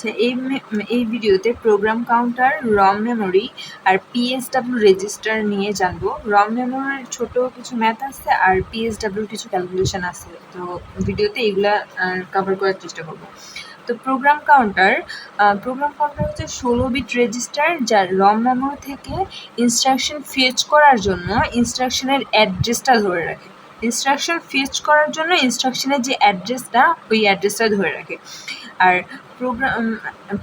আচ্ছা, এই ভিডিওতে প্রোগ্রাম কাউন্টার, রম মেমোরি আর পিএসডাব্লিউ রেজিস্টার নিয়ে জানবো। রম মেমোরির ছোট কিছু ম্যাথ আছে আর পিএসডাব্লিউর কিছু ক্যালকুলেশন আছে, তো ভিডিওতে এগুলা কভার করার চেষ্টা করব। তো প্রোগ্রাম কাউন্টার হচ্ছে 16 বিট রেজিস্টার, যা রম মেমোরি থেকে ইনস্ট্রাকশন ফেচ করার জন্য ইনস্ট্রাকশনের অ্যাড্রেসটা ধরে রাখে। ইনস্ট্রাকশন ফেচ করার জন্য ইনস্ট্রাকশনের যে অ্যাড্রেসটা, ওই অ্যাড্রেসটা ধরে রাখে। আর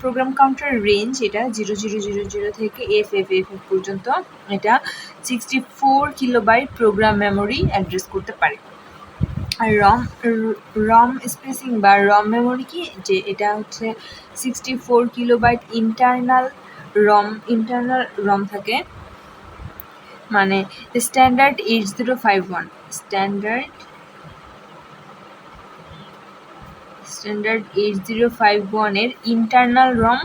প্রোগ্রাম কাউন্টার রেঞ্জ এটা 0000 থেকে FFFF পর্যন্ত, এটা 64 কিলোবাইট প্রোগ্রাম মেমোরি অ্যাড্রেস করতে পারে। আর রম স্পেসিং বা রম মেমোরি কি, যে এটা হচ্ছে 64 কিলোবাইট ইন্টারনাল রম থাকে, মানে স্ট্যান্ডার্ড 8051 স্ট্যান্ডার্ড 8051 এর ইন্টারনাল রম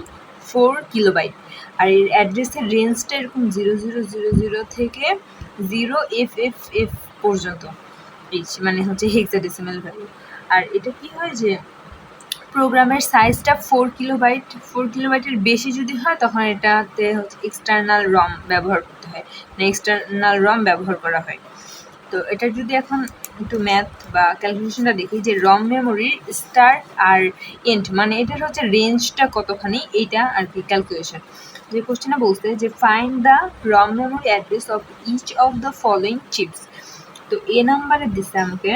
4 কিলোবাইট। আর এর অ্যাড্রেসের রেঞ্জটা এরকম 0000 থেকে 0FFF পর্যন্ত, মানে হচ্ছে হেক্সাডেসিমাল ভ্যালু। আর এটা কি হয় যে প্রোগ্রামের সাইজটা 4 কিলোবাইটের বেশি যদি হয়, তখন এটাতে হচ্ছে এক্সটার্নাল রম ব্যবহার করতে হয়, মানে এক্সটার্নাল রম ব্যবহার করা হয়। তো এটা যদি এখন একটু ম্যাথ বা ক্যালকুলেশনটা দেখি, যে রম মেমোরির স্টার্ট আর এন্ড, মানে এটার হচ্ছে রেঞ্জটা কতখানি, এইটা আর কি ক্যালকুলেশন। যে কোশ্চেনটা বলতে যে find the ROM memory address of each of the following chips. তো এ নাম্বারে দিচ্ছে আমাকে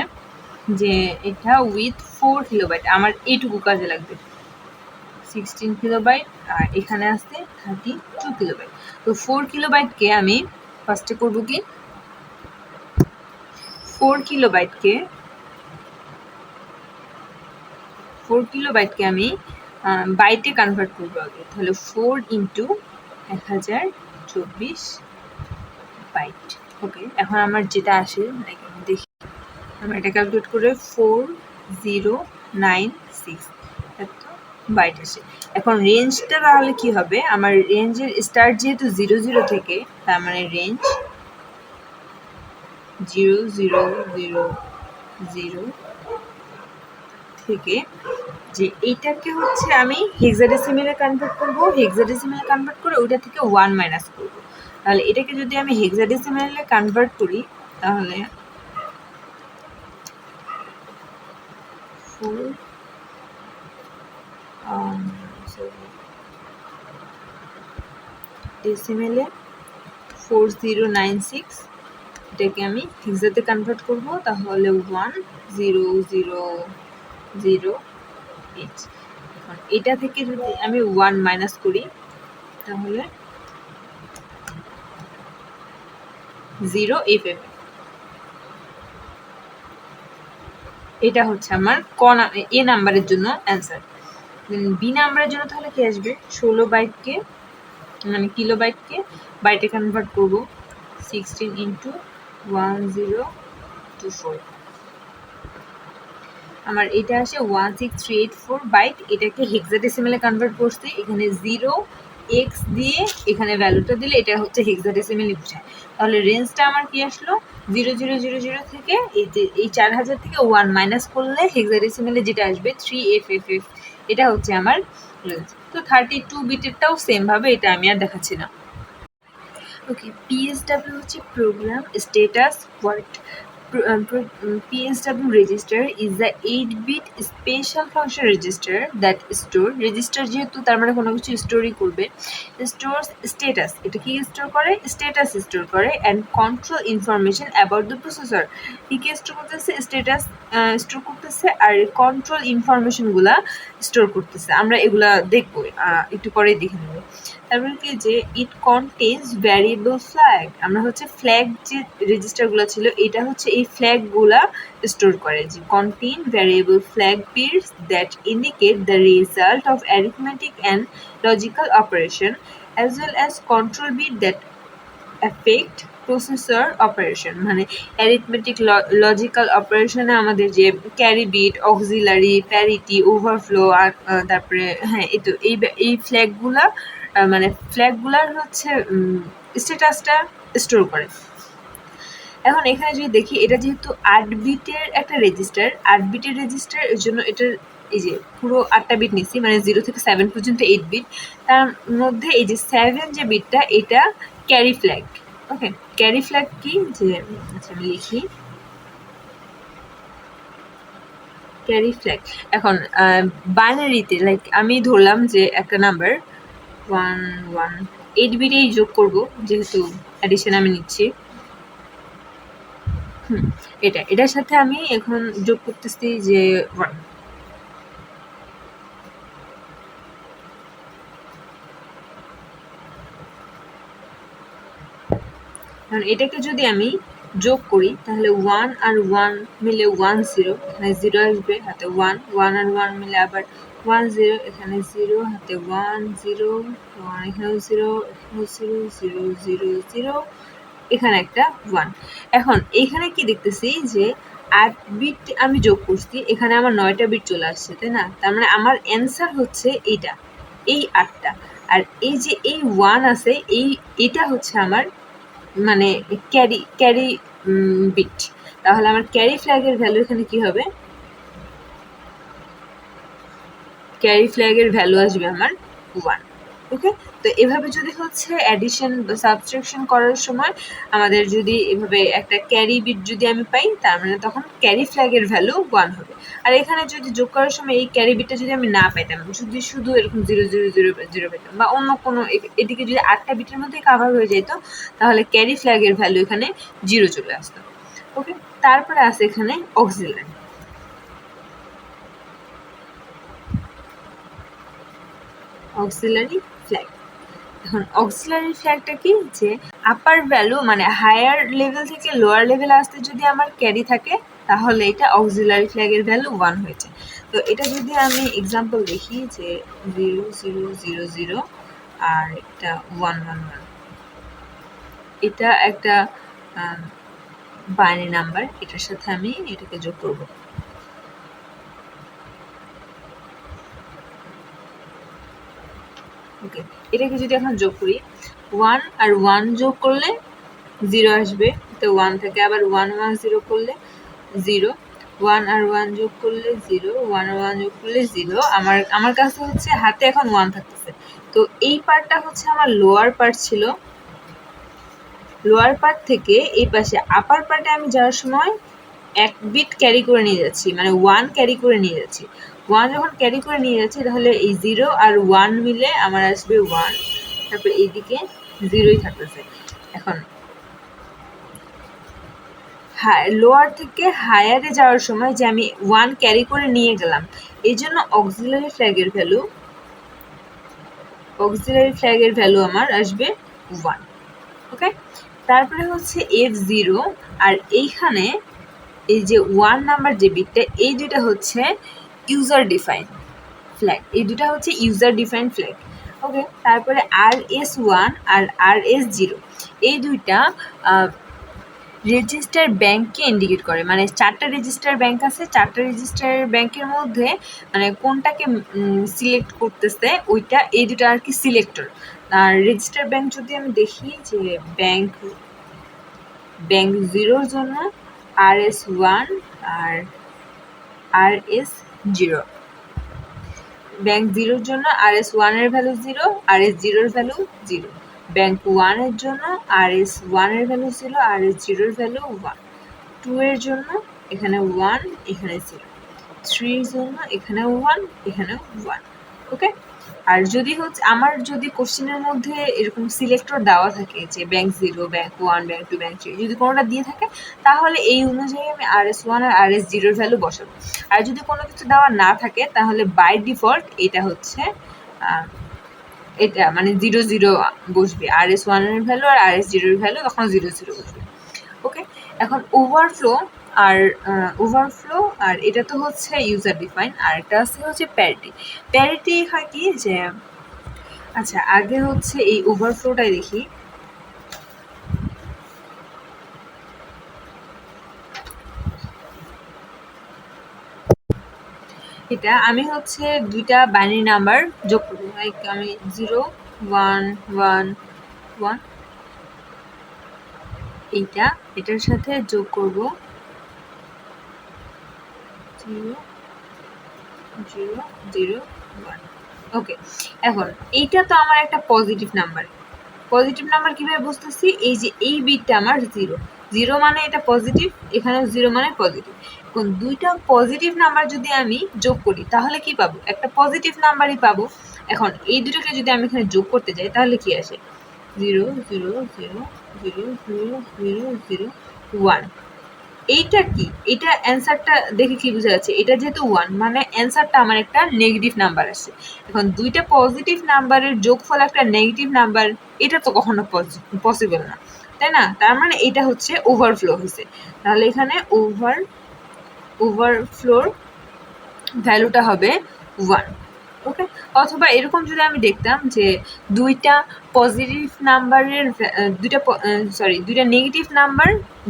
যে এটা উইথ 4 কিলোবাইট, আমার এইটুকু কাজে লাগবে। 16 কিলোবাইট আর এখানে আসছে 32 কিলোবাইট। তো 4 কিলোবাইটকে আমি ফার্স্টে করবো কি, 4 কিলোবাইটকে আমি বাইটে কনভার্ট করবো আগে। তাহলে 4 ইন্টু 1024 বাইট। ওকে, এখন আমার যেটা আসে দেখি, আমরা এটা ক্যালকুলেট করে 4096 এত বাইট আসে। এখন রেঞ্জটা তাহলে কি হবে, আমার রেঞ্জের স্টার্ট যেহেতু 00 থেকে, তার মানে রেঞ্জ 0000 থেকে, যে এইটাকে হচ্ছে আমি হেক্সাডেসিমেলে কনভার্ট করবো। হেক্সাডেসিমেলে কনভার্ট করে ওইটা থেকে 1 মাইনাস করবো। তাহলে এটাকে যদি আমি হেক্সাডেসিমেলে কনভার্ট করি, তাহলে 4 ডেসিমেলে 4096, এটাকে আমি হেক্সাতে কনভার্ট করব, তাহলে 1000H। এখন এটা থেকে যদি আমি 1 মাইনাস করি, তাহলে 0FF। এটা হচ্ছে আমার এ নাম্বারের জন্য অ্যান্সার। বি নাম্বারের জন্য তাহলে কি আসবে, 16 বাইটকে, মানে কিলোবাইটকে বাইটে কনভার্ট করব, 16 ইন্টু 1024, আমার এটা আসে 16384 বাইট। এটাকে হেক্সাডেসিমেলে কনভার্ট করছি, এখানে 0x দিয়ে এখানে ভ্যালুটা দিলে এটা হচ্ছে হেক্সাডেসিমেলে বোঝায়। তাহলে রেঞ্জটা আমার কি আসলো, 0000 থেকে এই 4000 থেকে 1 মাইনাস করলে হেক্সাডেসিমেলে যেটা আসবে 3FFF, এটা হচ্ছে আমার রেঞ্জ। তো 32 বিটেরটাও সেম ভাবে, এটা আমি আর দেখাচ্ছি না। ওকে, পিএসডাব্লিউ হচ্ছে program status word. PSW register is the 8-bit special function register that store register, যেহেতু তার মানে কোনো কিছু স্টোরি করবে, stores status, এটা কি স্টোর করে, স্ট্যাটাস স্টোর করে, and control information about the processor, কি স্টোর করতেছে, স্ট্যাটাস স্টোর করতেছে, আর কন্ট্রোল ইনফরমেশনগুলা স্টোর করতেছে। আমরা এগুলা দেখবো, একটু পরে দেখে নেব। তারপরে কি, যে ইট কন্টেন্স ভ্যারিয়েবল ফ্ল্যাগ, আমরা হচ্ছে ফ্ল্যাগ যে রেজিস্টারগুলো ছিল, এটা হচ্ছে এই ফ্ল্যাগগুলা স্টোর করে, যে contain variable flag bits that indicate the result of arithmetic and logical operation as well as control bit that affect processor operation. মানে অ্যারিথমেটিক লজিক্যাল অপারেশনে আমাদের যে carry bit, auxiliary, parity, overflow, আর তারপরে হ্যাঁ, এই ফ্ল্যাগগুলা, মানে ফ্ল্যাগগুলার হচ্ছে স্ট্যাটাসটা স্টোর করে। এখন এখানে যদি দেখি, এটা যেহেতু 8 বিটের একটা রেজিস্টার, 8 বিটের রেজিস্টার, এর জন্য এটার এই যে পুরো 8টা বিট নিছি, মানে 0 থেকে 7 পর্যন্ত 8 বিট। তার মধ্যে এই যে 7 যে বিটটা এটা ক্যারি ফ্ল্যাগ। ওকে, ক্যারি ফ্ল্যাগ কি, যে আচ্ছা আমি লিখি ক্যারি ফ্ল্যাগ। এখন বাইনারিতে লাইক আমি ধরলাম যে একটা নাম্বার 1 1 8 বিটেই যোগ করব, যেহেতু অ্যাডিশন আমি নিচ্ছি। এটার সাথে আমি এখন যোগ করতেছি যে 1। এখন এটাকে যদি আমি যোগ করি তাহলে 1 আর 1 মিলে 1 0, এখানে 0 আসবে, হাতে 1 1 আর 1 মিলে আবার 1 0, এখানে 0, হাতে 1 0 1, এখানেও 0, এখানেও 0 0 0 0, এখানে একটা 1। এখন এখানে কি দেখতেছি যে 8 বিট আমি যোগ করছি, এখানে আমার 9টা বিট চলে আসছে, তাই না? তার মানে আমার অ্যান্সার হচ্ছে এইটা, এই 8টা। আর এই যে এই 1 আছে, এটা হচ্ছে আমার মানে ক্যারি বিট। তাহলে আমার ক্যারি ফ্ল্যাগের ভ্যালু এখানে কি হবে? ক্যারি ফ্ল্যাগের ভ্যালু আসবে আমার 1। ওকে, তো এভাবে যদি হচ্ছে অ্যাডিশন বা সাবট্রাকশন করার সময় আমাদের যদি এভাবে একটা ক্যারি বিট যদি আমি পাই, তার মানে তখন ক্যারি ফ্ল্যাগের ভ্যালু 1 হবে। আর এখানে যদি যোগ করার সময় এই ক্যারি বিটটা যদি আমি না পাইতাম, যদি শুধু এরকম 0 0 0 0 পেতাম, বা অন্য কোনো এদিকে যদি 8টা বিটের মধ্যে কাভার হয়ে যেত, তাহলে ক্যারি ফ্ল্যাগের ভ্যালু এখানে 0 চলে আসতো। ওকে, তারপরে আছে এখানে অক্সিলারি। Auxiliary flag. এখন অক্সিলারি ফ্ল্যাগটা কি, যে আপার ভ্যালু মানে হায়ার লেভেল থেকে লোয়ার লেভেলে আসতে যদি আমার ক্যারি থাকে, তাহলে এটা অক্সিলারি ফ্ল্যাগের ভ্যালু 1 হয়েছে। তো এটা যদি আমি এক্সাম্পল দেখি যে 0 0 0 0 আর এটা 1 1 1, এটা একটা বাইনারি নাম্বার, এটার সাথে আমি এটাকে যোগ করব। ওকে, এটাকে যদি এখন যোগ করি, 1 আর 1 যোগ করলে 0 আসবে, তো 1 থেকে আবার 1 1 0 করলে 0, 1 আর 1 যোগ করলে 0, 1 আর 1 যোগ করলে 0। আমার কাছে হচ্ছে হাতে এখন 1 থাকতেছে। তো এই পার্টটা হচ্ছে আমার লোয়ার পার্ট ছিল। লোয়ার পার্ট থেকে এই পাশে আপার পার্টে আমি যাওয়ার সময় 1 বিট ক্যারি করে নিয়ে যাচ্ছি, মানে 1 ক্যারি করে নিয়ে যাচ্ছি। 1 যখন ক্যারি করে নিয়ে যাচ্ছি, তাহলে এই 0 আর 1 মিলে আমার আসবে 1, তারপর এইদিকে 0ই থাকতেছে। এখন লোয়ার থেকে হায়ারে যাওয়ার সময় যে আমি 1 ক্যারি করে নিয়ে গেলাম, এই জন্য অক্সিলারি ফ্ল্যাগের ভ্যালু আমার আসবে 1। ওকে, তারপরে হচ্ছে F0, আর এইখানে এই যে 1 নাম্বার যে বিটটা, এই দুইটা হচ্ছে ইউজার ডিফাইন ফ্ল্যাগ, এই দুটা হচ্ছে ইউজার ডিফাইন ফ্ল্যাগ। ওকে, তারপরে RS1 আর RS0, এই দুইটা রেজিস্টার ব্যাংককে ইন্ডিকেট করে। মানে 4টা রেজিস্টার ব্যাংক আছে, 4টা রেজিস্টার ব্যাংকের মধ্যে মানে কোনটাকে সিলেক্ট করতেছে ওইটা, এই দুটো আর কি সিলেক্টর। আর রেজিস্টার ব্যাংক যদি আমি দেখি যে ব্যাংক 0-র জন্য RS1 আর RS0, ব্যাংক 0-র জন্য RS1 এর ভ্যালু 0, RS0-র ভ্যালু 0, ব্যাংক 1 এর জন্য RS1 এর ভ্যালু 0, RS0-র ভ্যালু 1, 2 এর জন্য এখানে 1, এখানে 0, 3 এর জন্য এখানে 1, এখানেও 1। ওকে, আর যদি হচ্ছে আমার যদি কোশ্চেনের মধ্যে এরকম সিলেক্টর দেওয়া থাকে যে ব্যাংক 0, ব্যাংক 1, ব্যাংক 2, ব্যাংক 3, যদি কোনোটা দিয়ে থাকে, তাহলে এই অনুযায়ী আমি RS1 আর RS0-র ভ্যালু বসাবো। আর যদি কোনো কিছু দেওয়া না থাকে, তাহলে বাই ডিফল্ট এটা হচ্ছে এটা মানে 0 0 বসবে, RS1 এর ভ্যালু আর RS0-র ভ্যালু তখন 0 0 বসবে। ওকে, এখন ওভারফ্লো আর এটা তো হচ্ছে ইউজার ডিফাইন, আর এটা আছে হচ্ছে প্যারিটি হয় কি, যে আচ্ছা আগে হচ্ছে এই ওভারফ্লোটাই দেখি। এটা আমি হচ্ছে দুইটা বাইনারি নাম্বার যোগ করবো, লাইক আমি 0 1 1 1, এটার সাথে যোগ করব 0 0 0 1। ওকে, এখন এইটা তো আমার একটা পজিটিভ নাম্বার। পজিটিভ নাম্বার কিভাবে বুঝতেছি? এই যে এই বিটটা আমার 0, 0 মানে এটা পজিটিভ, এখানেও 0 মানে পজিটিভ। এখন দুইটা পজিটিভ নাম্বার যদি আমি যোগ করি তাহলে কি পাবো? একটা পজিটিভ নাম্বারই পাবো। এখন এই দুটোকে যদি আমি এখানে যোগ করতে যাই তাহলে কি আসে? 0 0 0 0 0 0 0 1। এইটা কি? এটা অ্যান্সারটা দেখে কি বোঝা যাচ্ছে? এটা যেহেতু 1 মানে অ্যান্সারটা আমার একটা নেগেটিভ নাম্বার আসছে। এখন দুইটা পজিটিভ নাম্বারের যোগফল একটা নেগেটিভ নাম্বার, এটা তো কখনো পসিবল না, তাই না? তার মানে এটা হচ্ছে ওভারফ্লো হয়েছে। তাহলে এখানে ওভারফ্লোর ভ্যালুটা হবে 1। ওকে, অথবা এরকম যদি আমি দেখতাম যে দুইটা পজিটিভ নাম্বারের দুইটা নেগেটিভ নাম্বার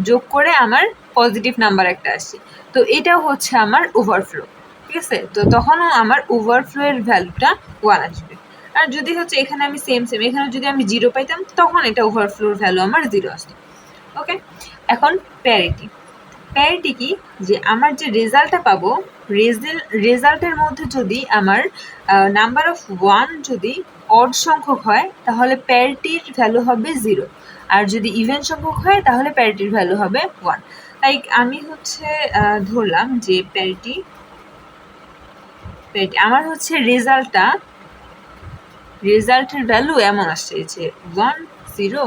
যোগ করে আমার পজিটিভ নাম্বার একটা আসছে, তো এটাও হচ্ছে আমার ওভারফ্লো। ঠিক আছে, তো তখনও আমার ওভারফ্লো এর ভ্যালুটা 1 আসবে। আর যদি হচ্ছে এখানে আমি সেম এখানে যদি আমি 0 পাইতাম তখন এটা ওভারফ্লোর ভ্যালু আমার 0 আসতো। ওকে, এখন প্যারিটি। প্যারিটি কি? যে আমার যে রেজাল্টটা পাবো, রেজাল্টের মধ্যে যদি আমার নাম্বার অফ 1 যদি অড সংখ্যক হয় তাহলে প্যারিটির ভ্যালু হবে 0, আর যদি ইভেন সংখ্যক হয় তাহলে প্যারিটির ভ্যালু হবে 1। লাইক আমি হচ্ছে ধরলাম যে প্যারিটি আমার হচ্ছে রেজাল্টের ভ্যালু এমন আসছে যে 1 0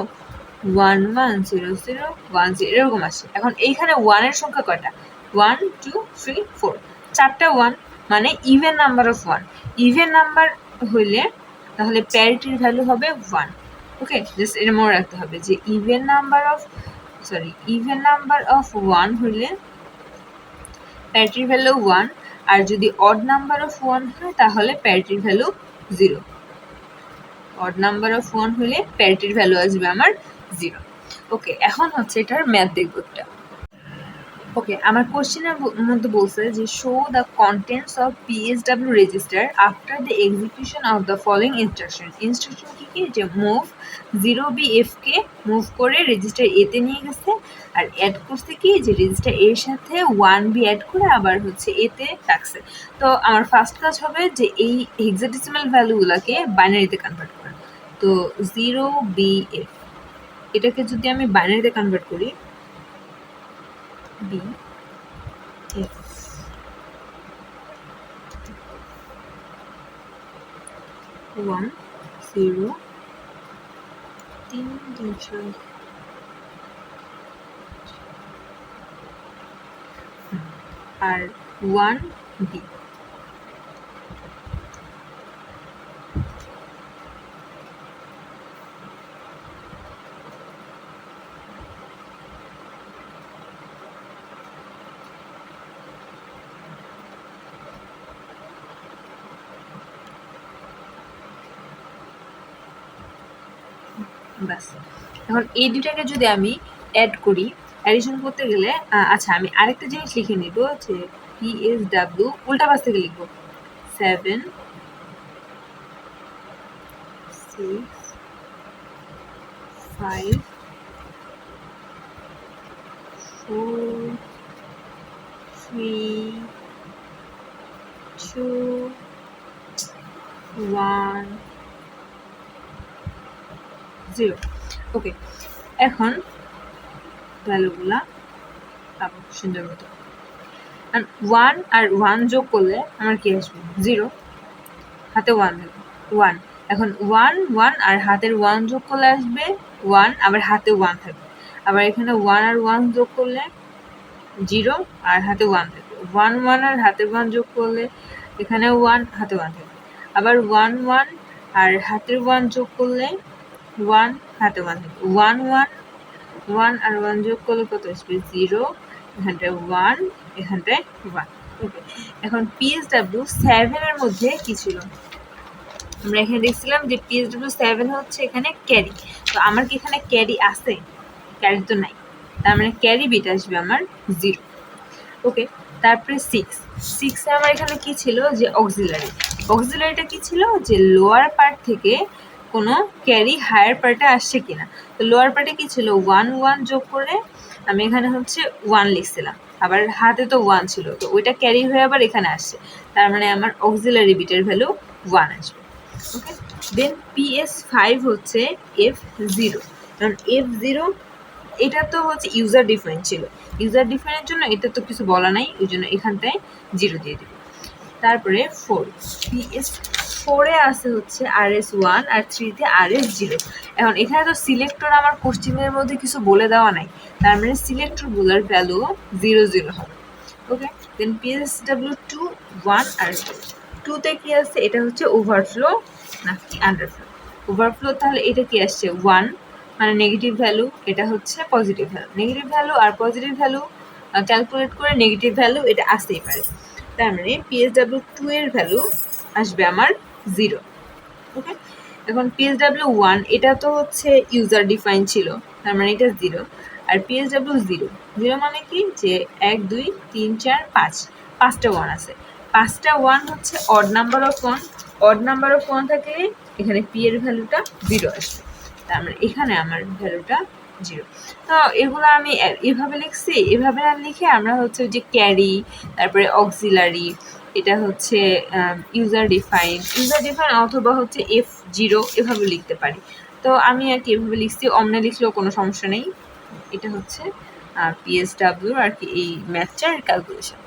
1 1 0 0 1 0 এরকম আসছে। এখন এইখানে 1 এর সংখ্যা কয়টা? 1 2 3 4, চারটা 1 মানে even number of 1। Even number হইলে তাহলে প্যারিটির ভ্যালু হবে 1। ওকে, জাস্ট এটা মনে রাখতে হবে যে ইভেন নাম্বার অফ 1 হইলে প্যারিটির ভ্যালু 1, আর যদি অড নাম্বার অফ 1 হয় তাহলে প্যারিটির ভ্যালু 0। অড নাম্বার অফ 1 হলে প্যারিটির ভ্যালু আসবে আমার 0। ওকে, এখন হচ্ছে এটার ম্যাথ দেখবো একটা। ওকে, আমার কোশ্চেনের মধ্যে বলছে যে show the contents of PSW register after the execution of the following instruction. Instruction কি? যে মুভ 0BF কে মুভ করে রেজিস্টার A তে নিয়ে গেছে, আর অ্যাড করছে কি? যে রেজিস্টার A এর সাথে 1B অ্যাড করে আবার হচ্ছে A তে রাখছে। তো আমার ফার্স্ট কাজ হবে যে এই হেক্সাডেসিমাল ভ্যালুগুলোকে বাইনারিতে কনভার্ট করা। তো 0BF এটাকে যদি আমি বাইনারিতে কনভার্ট করি, BF 1 0 3 3 আর 1B। ব্যাস, এখন এই দুটাকে যদি আমি অ্যাড করি, অ্যাডিশন করতে গেলে আচ্ছা আমি আরেকটা জিনিস লিখে নিব যে PSW উল্টা পাশ থেকে লিখবো 7 6 5 4 3 2 1 0। ওকে, এখন ভ্যালুগুলা পাবো সুন্দর মতো। 1 আর 1 যোগ করলে আমার কি আসবে? 0, হাতে 1 থাকবে 1। এখন 1 1 আর হাতের 1 যোগ করলে আসবে 1, আবার হাতে 1 থাকবে। আবার এখানে 1 আর 1 যোগ করলে 0 আর হাতে 1 থাকবে। 1 1 আর হাতে 1 যোগ করলে এখানে 1, হাতে 1 থাকবে। আবার 1 1 আর হাতের 1 যোগ করলে 1, হাতে 1 থাকবে। 1 1 1 আর 1 যোগ করলে কত আসবে? 0, এখানটায় 1, এখানটায় 1। ওকে, এখন PSW 7 এর মধ্যে কি ছিল? আমরা এখানে দেখছিলাম যে PSW 7 হচ্ছে এখানে ক্যারি। তো আমার কি এখানে ক্যারি আছে? ক্যারি তো নাই, তার মানে ক্যারি বিট আসবে আমার 0। ওকে, তারপরে 6 এ আমার এখানে কি ছিল? যে অক্সিলারিটা কি ছিল? যে লোয়ার পার্ট থেকে কোনো ক্যারি হায়ার পার্টে আসছে কিনা। তো লোয়ার পার্টে কি ছিল? 1 1 যোগ করে আমি এখানে হচ্ছে 1 লিখছিলাম। আবার হাতে তো 1 ছিল, তো ওইটা ক্যারি হয়ে আবার এখানে আসছে, তার মানে আমার অক্সিলারি বিটের ভ্যালু 1 আসবে। ওকে, দেন PS5 হচ্ছে F0, কারণ F0 এটা তো হচ্ছে ইউজার ডিফাইন ছিল, ইউজার ডিফাইনের জন্য এটা তো কিছু বলা নাই, ওই জন্য এখানটায় 0 দিয়ে দেবে। তারপরে 4, PS4-এ আছে হচ্ছে RS1 আর 3-তে RS0। এখন এখানে তো সিলেক্টর আমার কোশ্চেনের মধ্যে কিছু বলে দেওয়া নাই, তার মানে সিলেক্টরগুলোর ভ্যালু 0 0 হবে। ওকে, দেন PSW2 1 আর 2-তে কি আছে, এটা হচ্ছে ওভারফ্লো নাকি আন্ডারফ্লো। ওভারফ্লো তাহলে এটা কি আসছে 1, মানে নেগেটিভ ভ্যালু, এটা হচ্ছে পজিটিভ ভ্যালু। নেগেটিভ ভ্যালু আর পজিটিভ ভ্যালু ক্যালকুলেট করে নেগেটিভ ভ্যালু এটা আসতেই পারে, তার মানে PSW2 এর ভ্যালু আসবে আমার 0। ওকে, এখন PSW1 এটা তো হচ্ছে ইউজার ডিফাইন ছিল, তার মানে এটা 0। আর PSW0 মানে কি, যে 1 2 3 4 5, 5টা 1 আছে, 5টা 1 হচ্ছে odd number of 1, odd number of 1 থাকলে এখানে P এর ভ্যালুটা 0 আসবে, তার মানে এখানে আমার ভ্যালুটা 0। তো এগুলো আমি এভাবে লিখছি, এভাবে না লিখে আমরা হচ্ছে যে ক্যারি, তারপরে অক্সিলারি, এটা হচ্ছে ইউজার ডিফাইন অথবা হচ্ছে F0 এভাবে লিখতে পারি। তো আমি আর কি এভাবে লিখছি, অমনে লিখলেও কোনো সমস্যা নেই। এটা হচ্ছে PSW আর কি এই ম্যাথটার ক্যালকুলেশন।